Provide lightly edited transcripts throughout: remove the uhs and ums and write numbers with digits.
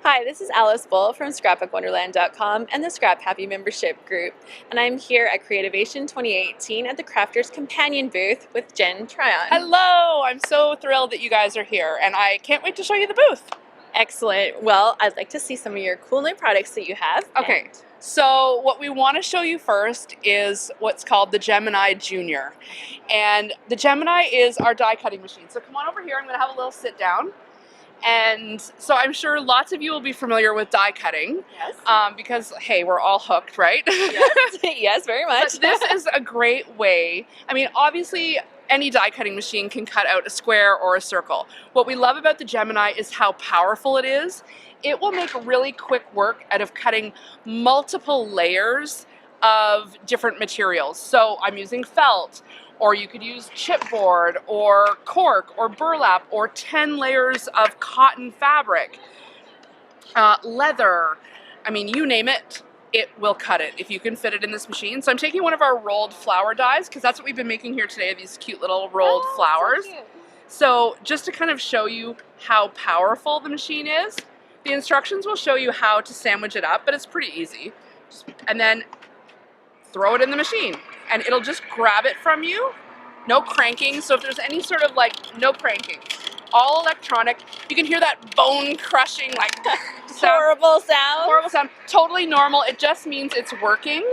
Hi, this is Alice Bull from ScrapBookWonderland.com and the ScrapHappy membership group, and I'm here at Creativation 2018 at the Crafters Companion booth with Jen Tryon. Hello! I'm so thrilled that you guys are here, and I can't wait to show you the booth. Excellent. Well, I'd like to see some of your cool new products that you have. Okay, so what we want to show you first is what's called the Gemini Junior. And the Gemini is our die cutting machine. So come on over here, I'm going to have a little sit down. And so I'm sure lots of you will be familiar with die cutting. Yes. Because, hey, we're all hooked, right? Yes, yes, very much. But this is a great way. I mean, obviously, any die cutting machine can cut out a square or a circle. What we love about the Gemini is how powerful it is. It will make really quick work out of cutting multiple layers of different materials. So I'm using felt, or you could use chipboard, or cork, or burlap, or 10 layers of cotton fabric, leather. I mean, you name it, it will cut it if you can fit it in this machine. So I'm taking one of our rolled flower dies, because that's what we've been making here today, these cute little rolled flowers. So cute. So just to kind of show you how powerful the machine is, the instructions will show you how to sandwich it up, but it's pretty easy. And then throw it in the machine, and it'll just grab it from you. No cranking, so if there's any sort of no cranking. All electronic. You can hear that bone crushing Horrible sound. Horrible sound. Totally normal. It just means it's working.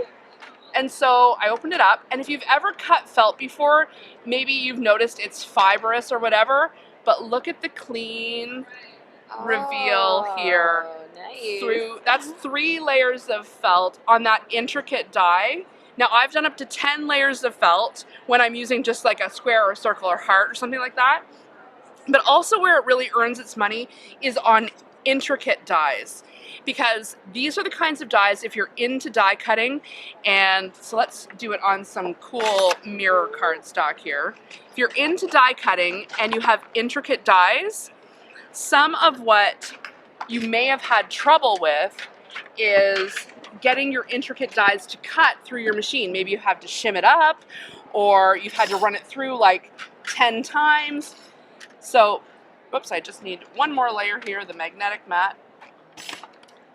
And so I opened it up, and if you've ever cut felt before, maybe you've noticed it's fibrous or whatever, but look at the clean reveal here. Nice. That's 3 layers of felt on that intricate die. Now I've done up to 10 layers of felt when I'm using just like a square or a circle or heart or something like that. But also where it really earns its money is on intricate dies, because these are the kinds of dies, if you're into die cutting, and so let's do it on some cool mirror cardstock here. If you're into die cutting and you have intricate dies, some of what you may have had trouble with is getting your intricate dies to cut through your machine. Maybe you have to shim it up, or you've had to run it through like 10 times. So, whoops, I just need one more layer here, the magnetic mat.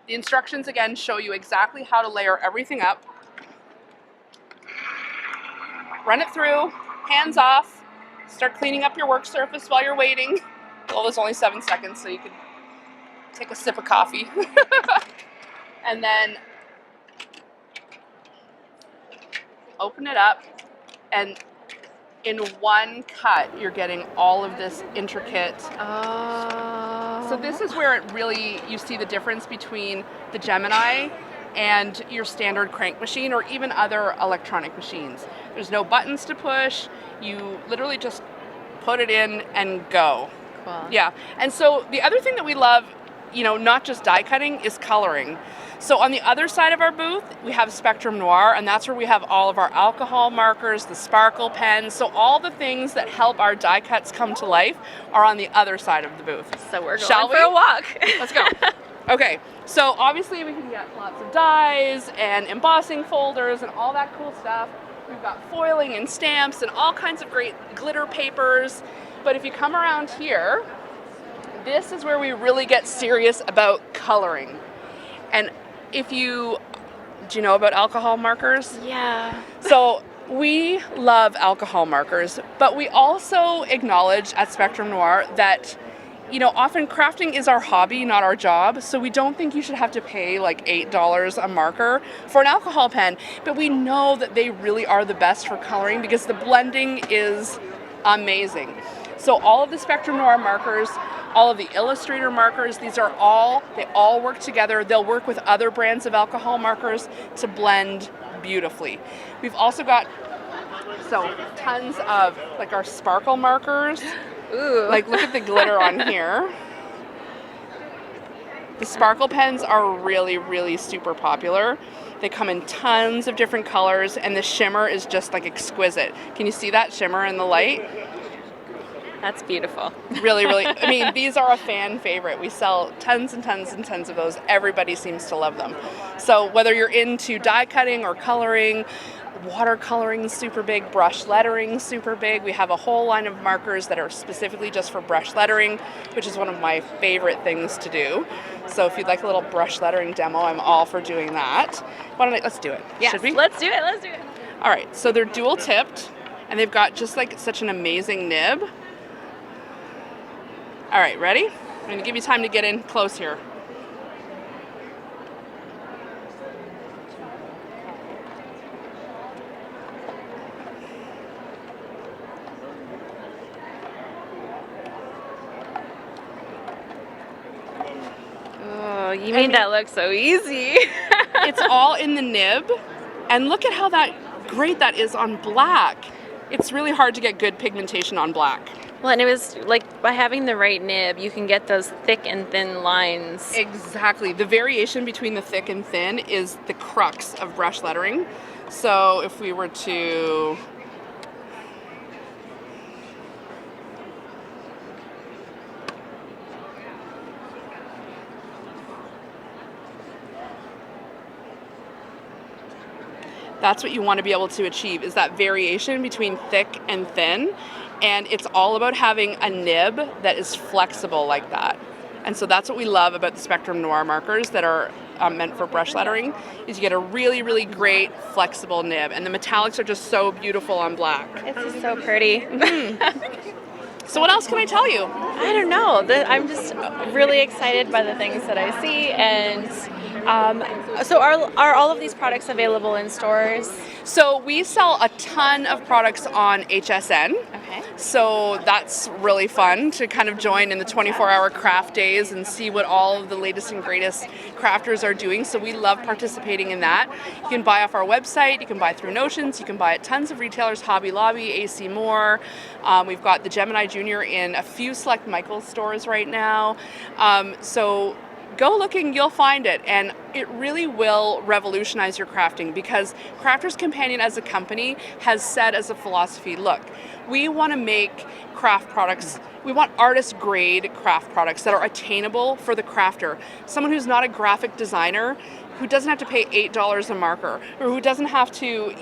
The instructions again show you exactly how to layer everything up. Run it through, hands off, start cleaning up your work surface while you're waiting. Well, there's only 7 seconds, so you could take a sip of coffee. And then open it up, and in one cut, you're getting all of this intricate. Oh. So this is where it really, you see the difference between the Gemini and your standard crank machine or even other electronic machines. There's no buttons to push. You literally just put it in and go. Cool. Yeah. And so the other thing that we love, not just die cutting, is coloring. So on the other side of our booth, we have Spectrum Noir, and that's where we have all of our alcohol markers, the sparkle pens. So all the things that help our die cuts come to life are on the other side of the booth. So we're Shall going for a walk. Let's go. Okay, so obviously we can get lots of dies and embossing folders and all that cool stuff. We've got foiling and stamps and all kinds of great glitter papers. But if you come around here, this is where we really get serious about coloring. And do you know about alcohol markers? Yeah. So we love alcohol markers, but we also acknowledge at Spectrum Noir that, often crafting is our hobby, not our job. So we don't think you should have to pay like $8 a marker for an alcohol pen. But we know that they really are the best for coloring because the blending is amazing. So all of the Spectrum Noir markers, all of the Illustrator markers, they all work together. They'll work with other brands of alcohol markers to blend beautifully. We've also got tons of our sparkle markers. Ooh. Look at the glitter on here. The sparkle pens are really, really super popular. They come in tons of different colors, and the shimmer is just exquisite. Can you see that shimmer in the light? That's beautiful. Really, really. I mean, these are a fan favorite. We sell tons and tons and tons of those. Everybody seems to love them. So whether you're into die cutting or coloring, watercoloring is super big, brush lettering is super big. We have a whole line of markers that are specifically just for brush lettering, which is one of my favorite things to do. So if you'd like a little brush lettering demo, I'm all for doing that. Let's do it. Yes, Should we? let's do it. Let's do it. All right, so they're dual tipped, and they've got just like such an amazing nib. All right, ready? I'm going to give you time to get in close here. Oh, you made that look so easy. It's all in the nib, and look at how great that is on black. It's really hard to get good pigmentation on black. Well, and it was like by having the right nib, you can get those thick and thin lines. Exactly. The variation between the thick and thin is the crux of brush lettering. So if we were to... That's what you want to be able to achieve, is that variation between thick and thin. And it's all about having a nib that is flexible like that. And so that's what we love about the Spectrum Noir markers that are meant for brush lettering, is you get a really, really great flexible nib. And the metallics are just so beautiful on black. It's just so pretty. So what else can I tell you? I don't know. I'm just really excited by the things that I see. And so are all of these products available in stores? So we sell a ton of products on HSN. Okay. So that's really fun to kind of join in the 24-hour craft days and see what all of the latest and greatest crafters are doing. So we love participating in that. You can buy off our website, you can buy through Notions, you can buy at tons of retailers, Hobby Lobby, AC Moore. We've got the Gemini Junior in a few select Michaels stores right now. So go looking, you'll find it, and it really will revolutionize your crafting, because Crafters Companion as a company has said as a philosophy, look, we want to make craft products, we want artist grade craft products that are attainable for the crafter. Someone who's not a graphic designer, who doesn't have to pay $8 a marker, or who doesn't have to,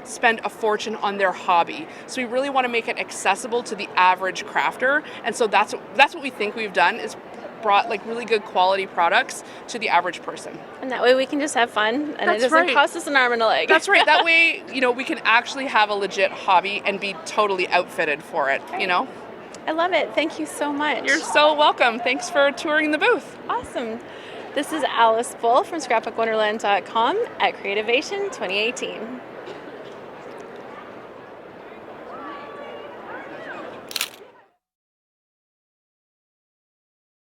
spend a fortune on their hobby. So we really want to make it accessible to the average crafter, and so that's what we think we've done, is brought like really good quality products to the average person. And that way we can just have fun, and it doesn't cost us an arm and a leg. That's right. That way, we can actually have a legit hobby and be totally outfitted for it, I love it. Thank you so much. You're so welcome. Thanks for touring the booth. Awesome. This is Alice Bull from ScrapBookWonderland.com at Creativation 2018.